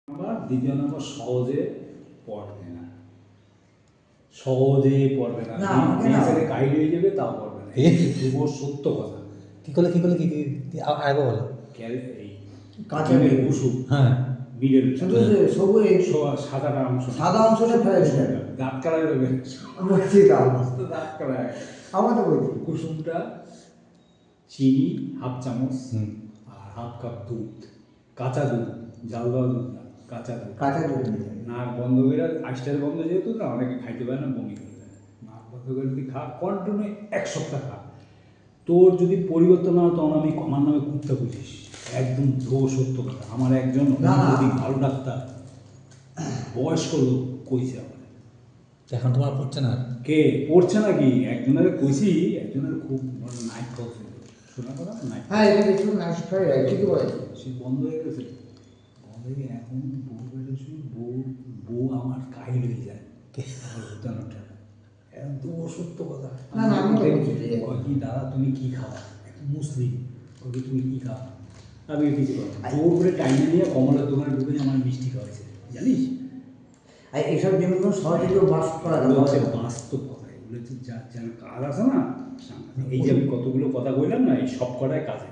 Number, দ্বিতীয় number সহজে পড়বে না, সহজে পড়বে না, ছেলে গাইড হয়ে যাবে তাও পড়বে না। এই ধ্রুব সত্য কথা। কি করলে কি করলে কি আগে বলো। এই কাঁচা কুসুম, হ্যাঁ মিডল শুধু সবুজ সাদাটা অংশ, সাদা অংশটা ফেলে দিতে হবে। দাঁত কালার হবে, বলছি দাও দাঁত কালার। আমার তো বলছি কুসুমটা চিনি হাফ চামচ আর হাফ কাপ দুধ, কাঁচা দুধ, জাল দেওয়া দুধ না, কাঁচা দুধ। কাঁচা দুধ নিতে নাক বন্ধ করে, আইসটার বন্ধ যেহেতু না, অনেকে খাইতে পারে না, বমি করে দেয়। নাক বন্ধ করে তুই খা, কন্টিনিউ 1 সপ্তাহ খা। তোর যদি পরিবর্তন না হয় তখন আমি আমার নামে কুত্তা বুঝিস। একদম ধ্রুব সত্য কথা। আমার একজন ভালো ডাক্তার, বয়স্ক লোক কইছে আমার। এখন তোমার পড়ছে না। কে পড়ছে নাকি? একজনের কইছি, একজনের খুব নাইট কল ছিল, শোনা কথা নাইট। হ্যাঁ এটা কিছু নাশ খাই ঠিকই বলেছে। সে বন্ধ হয়ে গেছে, বন্ধ হয়ে এখন বউ বেড়ে বউ আমার কাহিল হয়ে যায়। উদ্যানটা একদম সত্য কথা। না, না, আমি তো বলছি। কি দাদা তুমি কি খাওয়া? মুসলিম কবি তুমি কি খাওয়া? আমি কিছু কথা জোর করে টাইমে নিয়ে কমলার দোকানে ঢুকে আমার মিষ্টি খাওয়াইছে, জানিস? আর এইসব জিনিসগুলো সহজে কেউ বাস করা এগুলো হচ্ছে বাস্তব কথা। এগুলো হচ্ছে যার কাজ আছে না, এই যে আমি কতগুলো কথা বললাম না, এই সব কটাই কাজে।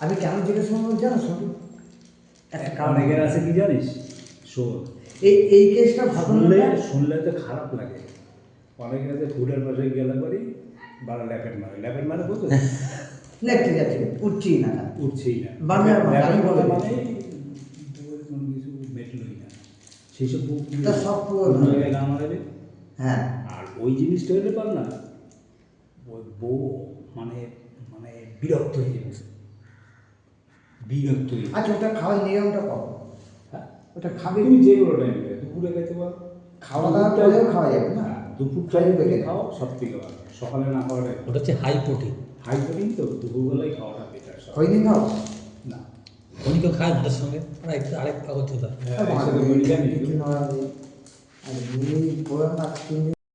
আমি কেন জিজ্ঞেস করবো জানো শুধু একটা কারণ অনেকের আছে কি জানিস? শোন, এই কেসটা শুনলে ভাবলে শুনলে তো খারাপ লাগে। অনেকের আছে ফুলের পাশে গেলে পারি বারা ল্যাপেট মারে বুঝতো? লেখতে যাচ্ছে উঠছি না উঠছেই না, বাংলার ভাষা আমি বলে মানে বউয়ের কোনো কিছু মেটলই না। সেই সব বউ তা সব অন্য জায়গায় গান মারাবে। হ্যাঁ আর ওই জিনিসটা হলে পার না, ওই বউ মানে মানে বিরক্ত হয়ে যাবে, বিরক্ত হয়ে যাবে। আচ্ছা ওটা খাওয়ার নিয়মটা কম হ্যাঁ, ওটা খাবে তুমি যে কোনো টাইমে দুপুরে খাইতে পারো, খাওয়া দাওয়া করেও খাওয়া যাবে না। দুপুর টাইমে খাও, সব থেকে ভালো। সকালে না খাওয়াটাই ওটা হচ্ছে হাই প্রোটিন। হাই প্রোটিন, তো দুপুরবেলায় খাওয়াটা বেটার। হয়নি খাও না উনি কেউ খায় ভাতের সঙ্গে আরেক কাগজ একসাথে বলি জানি কিছু নয় আর তুমি পুরো না তুমি